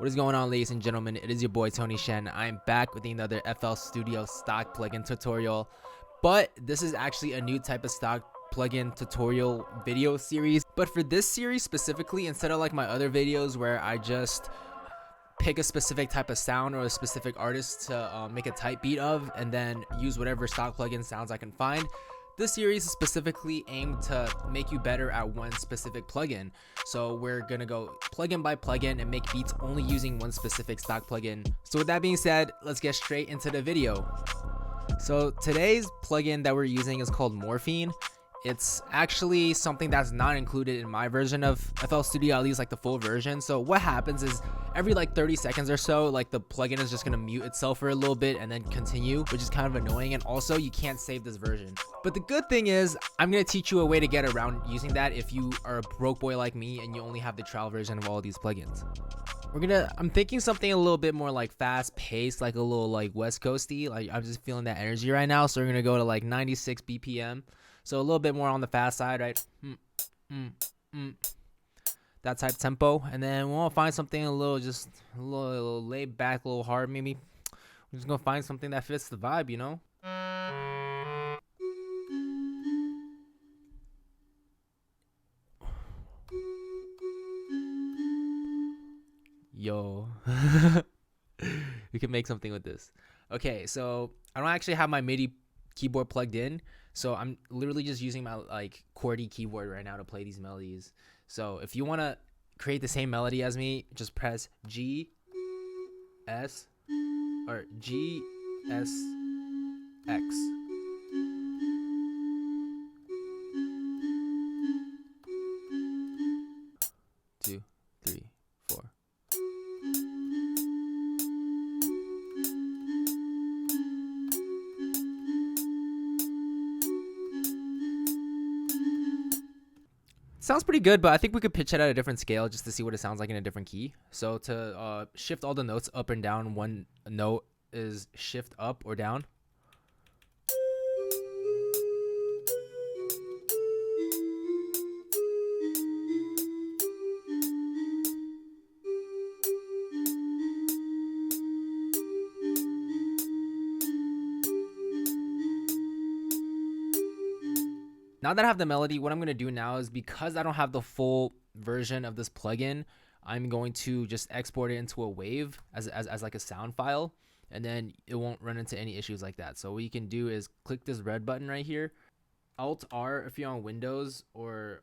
What is going on, ladies and gentlemen? It is your boy Tony Shen. I am back with another FL Studio stock plugin tutorial, but this is actually a new type of stock plugin tutorial video series. But for this series specifically, instead of like my other videos where I just pick a specific type of sound or a specific artist to make a type beat of and then use whatever stock plugin sounds I can find, this series is specifically aimed to make you better at one specific plugin. So we're gonna go plugin by plugin and make beats only using one specific stock plugin. So with that being said, let's get straight into the video. So today's plugin that we're using is called Morphine. It's actually something that's not included in my version of FL Studio, at least like the full version. So what happens is every like 30 seconds or so, like the plugin is just gonna mute itself for a little bit and then continue, which is kind of annoying. And also you can't save this version. But the good thing is I'm gonna teach you a way to get around using that if you are a broke boy like me and you only have the trial version of all of these plugins. I'm thinking something a little bit more like fast paced, like a little like West Coasty. Like I'm just feeling that energy right now. So we're gonna go to like 96 BPM. So a little bit more on the fast side, right? That type of tempo. And then we want to find something a little laid back, a little hard maybe. We're just going to find something that fits the vibe, you know? Yo. We can make something with this. Okay, so I don't actually have my MIDI keyboard plugged in. So I'm literally just using my like QWERTY keyboard right now to play these melodies. So if you want to create the same melody as me, just press G, S, or G, S, X. Two, three, four. Sounds pretty good, but I think we could pitch it at a different scale just to see what it sounds like in a different key. So to shift all the notes up and down, one note is shift up or down. Now that I have the melody, what I'm going to do now is, because I don't have the full version of this plugin, I'm going to just export it into a wave as like a sound file, and then it won't run into any issues like that. So what you can do is click this red button right here, Alt R if you're on Windows, or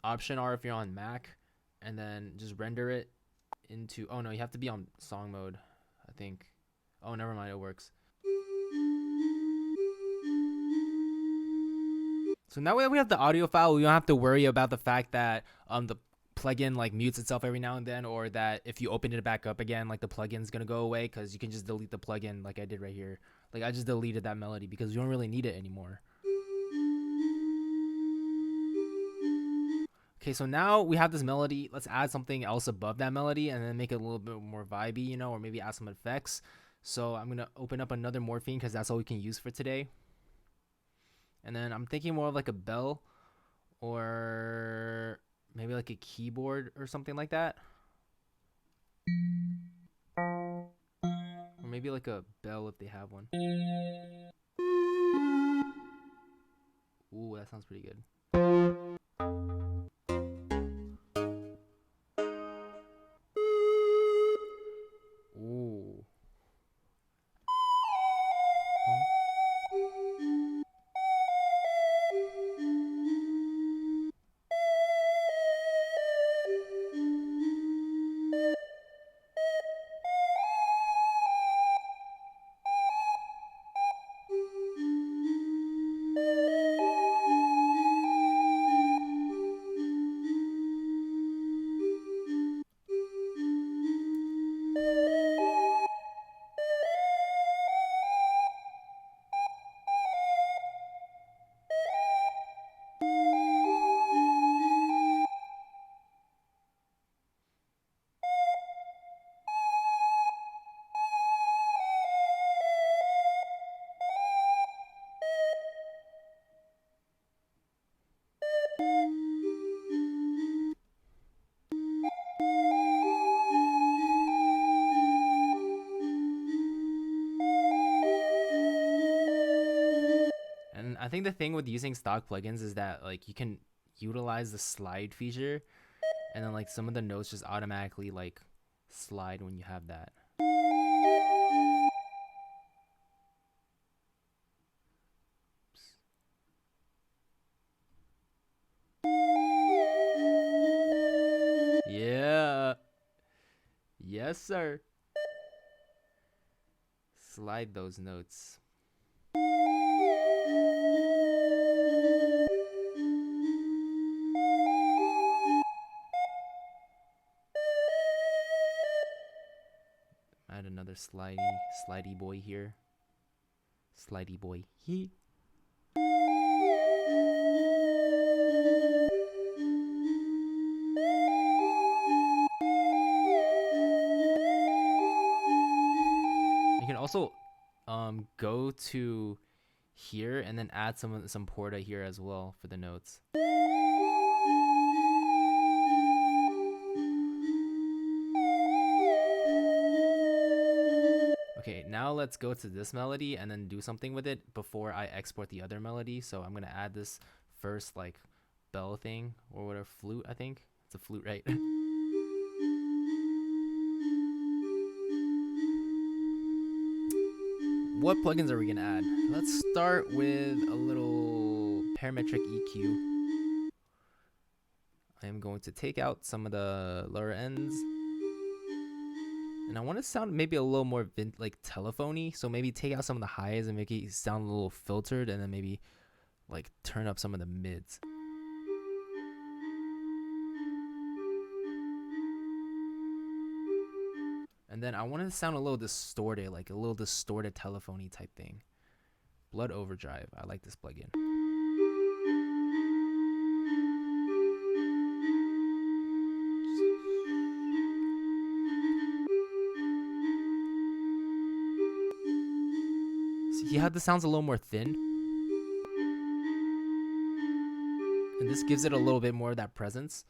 Option R if you're on Mac, and then just render it into, oh no, you have to be on song mode, I think. Oh, never mind, it works. So now that we have the audio file, we don't have to worry about the fact that the plugin like mutes itself every now and then, or that if you open it back up again, like the plugin's gonna go away, because you can just delete the plugin like I did right here. Like I just deleted that melody because you don't really need it anymore. Okay, so now we have this melody. Let's add something else above that melody and then make it a little bit more vibey, you know, or maybe add some effects. So I'm gonna open up another Morphine because that's all we can use for today. And then I'm thinking more of like a bell, or maybe like a keyboard or something like that. Or maybe like a bell if they have one. Ooh, that sounds pretty good. Ooh. I think the thing with using stock plugins is that like you can utilize the slide feature, and then like some of the notes just automatically like slide when you have that. Yeah. Yes, sir. Slide those notes. Add another slidey boy here. Slidey boy. He. You can also go to here and then add some porta here as well for the notes. Okay, now let's go to this melody and then do something with it before I export the other melody. So I'm gonna add this first like bell thing or whatever, flute, I think. It's a flute, right? What plugins are we gonna add? Let's start with a little parametric EQ. I am going to take out some of the lower ends. And I want to sound maybe a little more like telephony, so maybe take out some of the highs and make it sound a little filtered, and then maybe like turn up some of the mids. And then I want to sound a little distorted, like a little distorted telephony type thing. Blood Overdrive. I like this plugin. See how this sounds a little more thin? And this gives it a little bit more of that presence.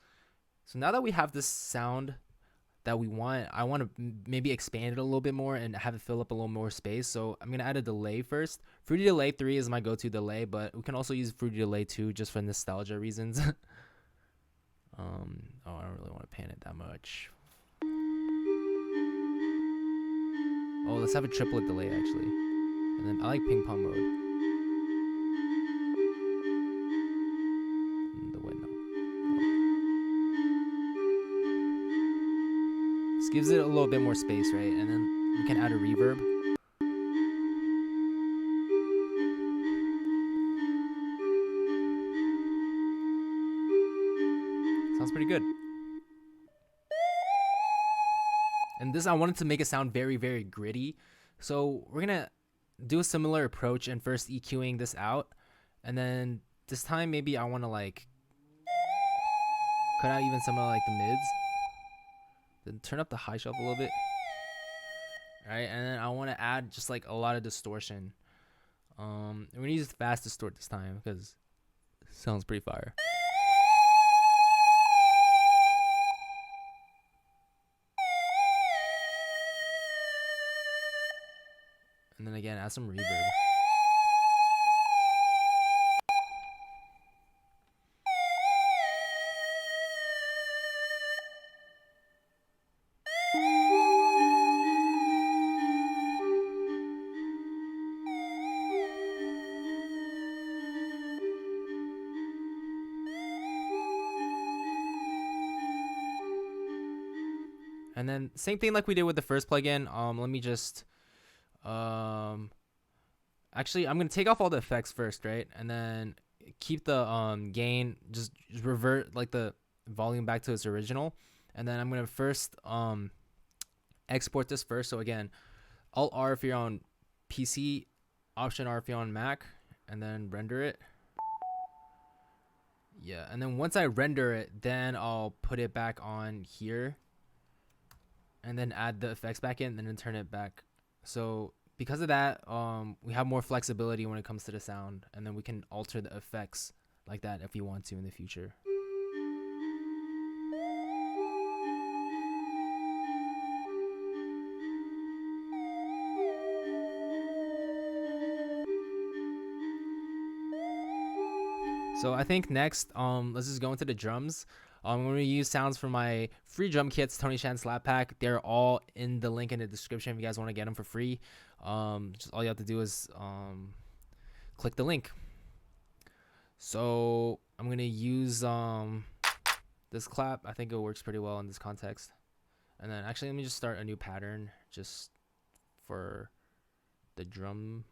So now that we have this sound that we want, I want to maybe expand it a little bit more and have it fill up a little more space. So I'm going to add a delay first. Fruity Delay 3 is my go-to delay, but we can also use Fruity Delay 2 just for nostalgia reasons. Oh, I don't really want to pan it that much. Oh, let's have a triplet delay actually. And then I like ping pong mode. This gives it a little bit more space, right? And then we can add a reverb. Sounds pretty good. And this, I wanted to make it sound very, very gritty. So we're gonna do a similar approach and first EQing this out. And then this time maybe I wanna like cut out even some of like the mids. Then turn up the high shelf a little bit. Alright, and then I wanna add just like a lot of distortion. We're gonna use fast distort this time because it sounds pretty fire. And then again, add some reverb. And then same thing like we did with the first plugin. Let me just actually I'm gonna take off all the effects first, right? And then keep the gain, just revert like the volume back to its original. And then I'm gonna first export this first. So again, Alt R if you're on PC, Option R if you're on Mac, and then render it. Yeah, and then once I render it, then I'll put it back on here. And then add the effects back in, and then turn it back. So because of that, we have more flexibility when it comes to the sound, and then we can alter the effects like that if we want to in the future. So I think next, let's just go into the drums. I'm going to use sounds from my free drum kits, Tony Shen Slap Pack. They're all in the link in the description if you guys want to get them for free. Just all you have to do is click the link. So I'm going to use this clap. I think it works pretty well in this context. And then actually, let me just start a new pattern just for the drummy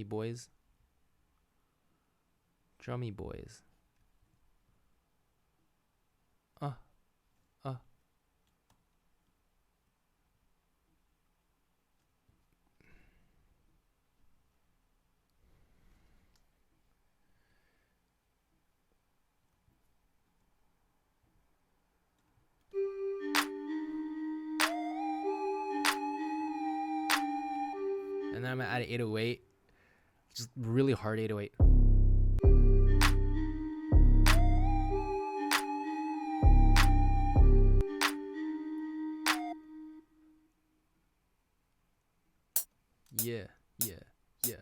boys. Drummy boys. And then I'm gonna add an 808, just really hard 808. Yeah, yeah, yeah.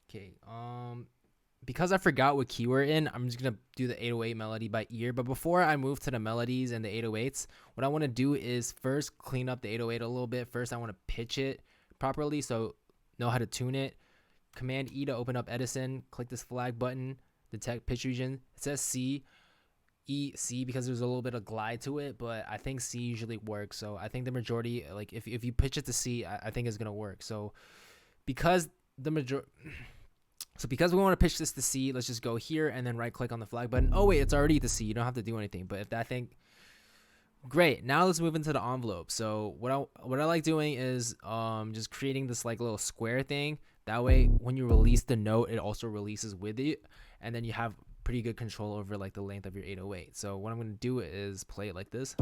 Okay. Because I forgot what key we're in, I'm just gonna do the 808 melody by ear. But before I move to the melodies and the 808s, what I want to do is first clean up the 808 a little bit. First, I want to pitch it properly, so know how to tune it. Command E to open up Edison. Click this flag button. Detect pitch region. It says C. E, C, because there's a little bit of glide to it, but I think C usually works. So I think the majority, like if you pitch it to C, I think it's gonna work. So because because we want to pitch this to C, let's just go here and then right click on the flag button. Oh wait, it's already to C. You don't have to do anything. But if that thing, great. Now let's move into the envelope. So what I like doing is just creating this like little square thing. That way, when you release the note, it also releases with it, and then you have pretty good control over like the length of your 808. So what I'm gonna do is play it like this.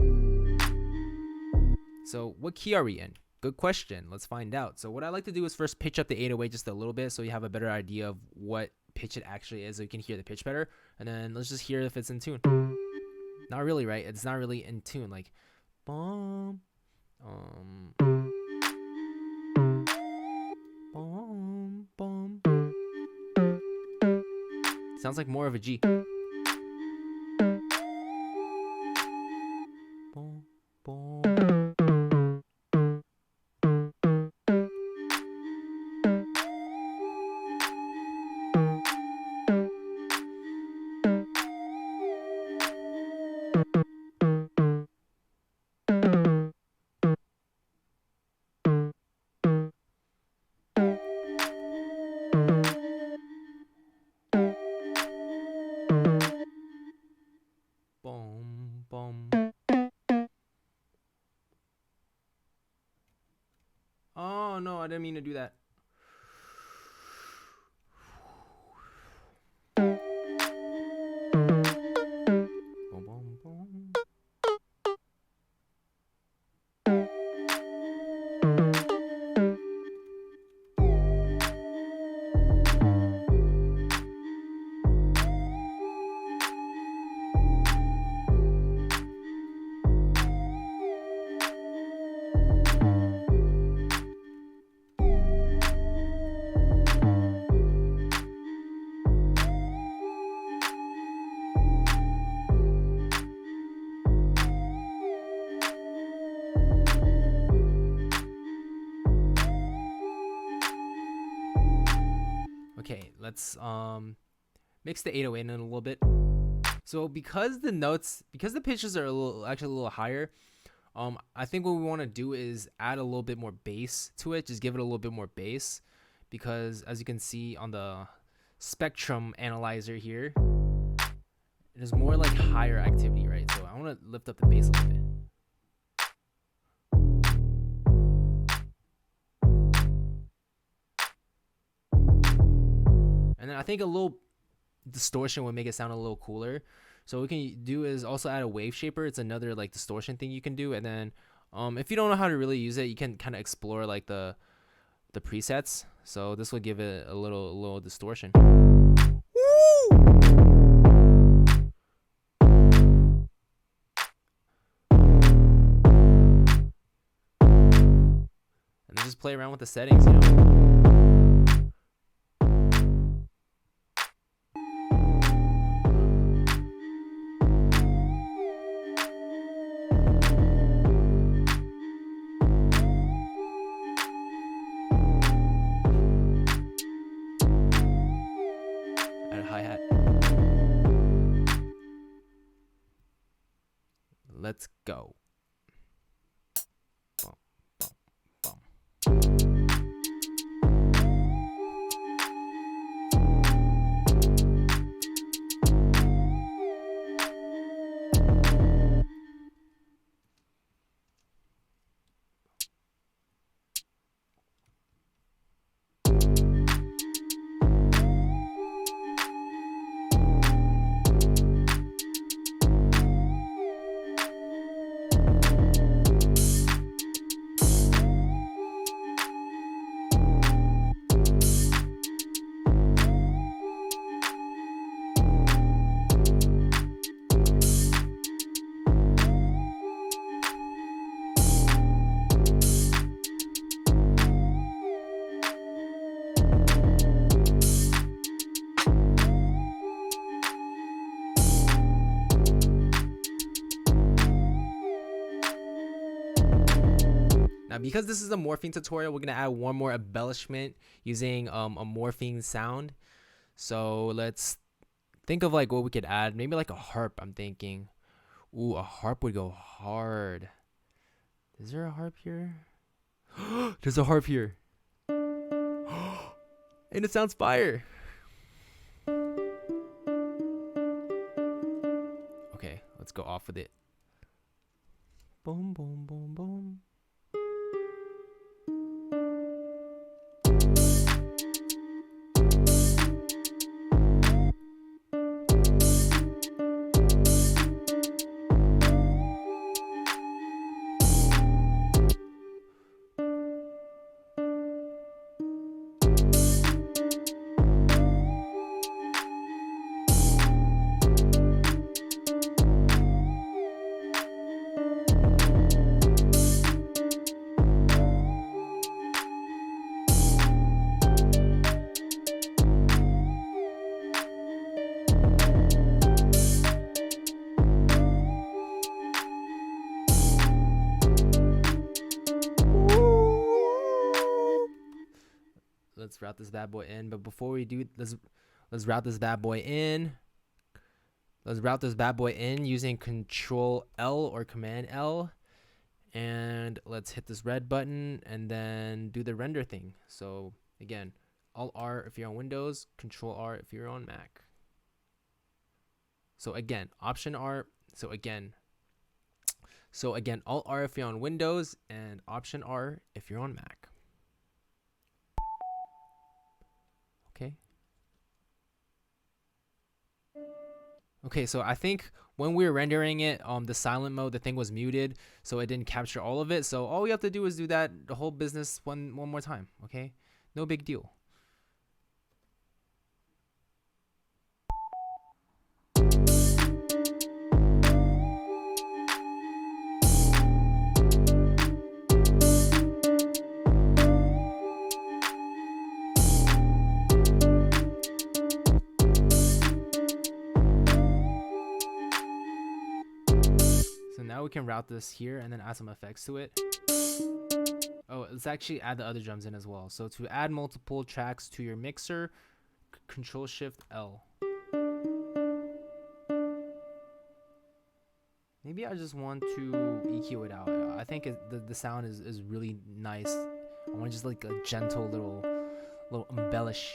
So what key are we in? Good question. Let's find out. So what I like to do is first pitch up the 808 just a little bit so you have a better idea of what pitch it actually is, so you can hear the pitch better. And then let's just hear if it's in tune. Not really, right? It's not really in tune. Like, boom, boom, boom. Sounds like more of a G. Boom, boom. Boom, boom. Oh no, I didn't mean to do that. Boom, boom, boom. Okay, let's mix the 808 in a little bit. So because the pitches are actually a little higher, I think what we want to do is add a little bit more bass to it. Just give it a little bit more bass, because as you can see on the spectrum analyzer here, it is more like higher activity, right? So I want to lift up the bass a little bit. And then I think a little distortion would make it sound a little cooler. So what we can do is also add a wave shaper. It's another like distortion thing you can do. And then if you don't know how to really use it, you can kind of explore like the the presets, so this will give it a little distortion. And then just play around with the settings, you know. Hi-hat. Let's go. Bum, bum, bum. Now, because this is a morphine tutorial, we're gonna add one more embellishment using a morphine sound. So let's think of like what we could add. Maybe like a harp, I'm thinking. Ooh, a harp would go hard. Is there a harp here? There's a harp here. And it sounds fire. Okay, let's go off with it. Boom, boom, boom, boom. Let's route this bad boy in, but before we do, let's route this bad boy in. Let's route this bad boy in using Control L or Command L, and let's hit this red button and then do the render thing. So again, Alt R if you're on Windows, Control R if you're on Mac. So again, Option R. So again, Alt R if you're on Windows and Option R if you're on Mac. Okay, so I think when we were rendering it, the silent mode, the thing was muted, so it didn't capture all of it. So all we have to do is do that the whole business one more time. Okay, no big deal. Now we can route this here and then add some effects to it. Oh, let's actually add the other drums in as well. So to add multiple tracks to your mixer, Control Shift L. Maybe I just want to EQ it out. I think the sound is really nice. I want just like a gentle little embellish.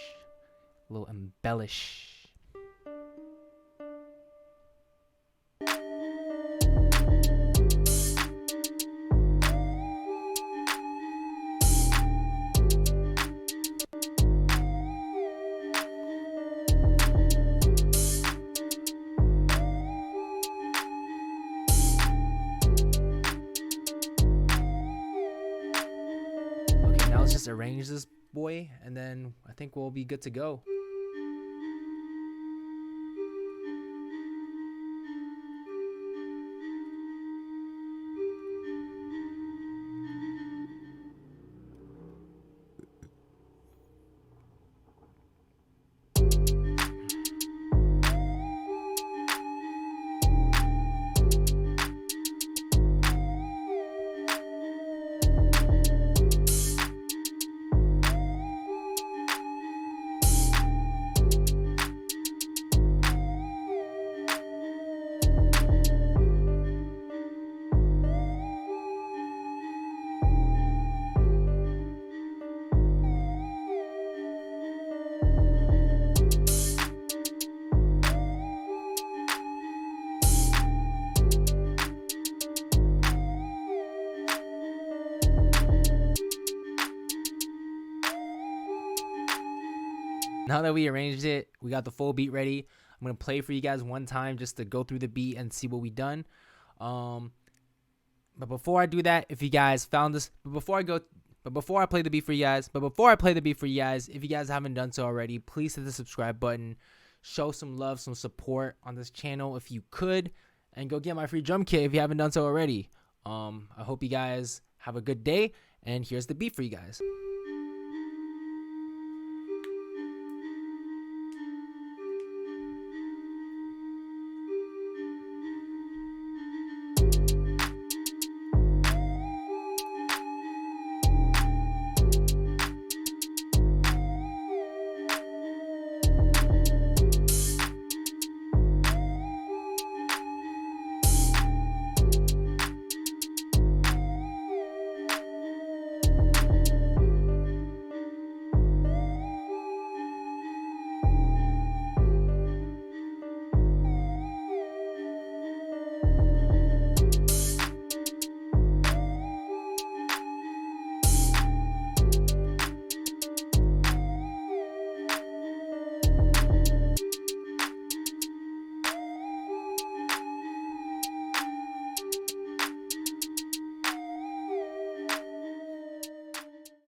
just arrange this boy, and then I think we'll be good to go. Now that we arranged it, we got the full beat ready. I'm gonna play for you guys one time just to go through the beat and see what we done. But before I do that, if you guys found this, before I play the beat for you guys, if you guys haven't done so already, please hit the subscribe button. Show some love, some support on this channel if you could, and go get my free drum kit if you haven't done so already. I hope you guys have a good day, and here's the beat for you guys.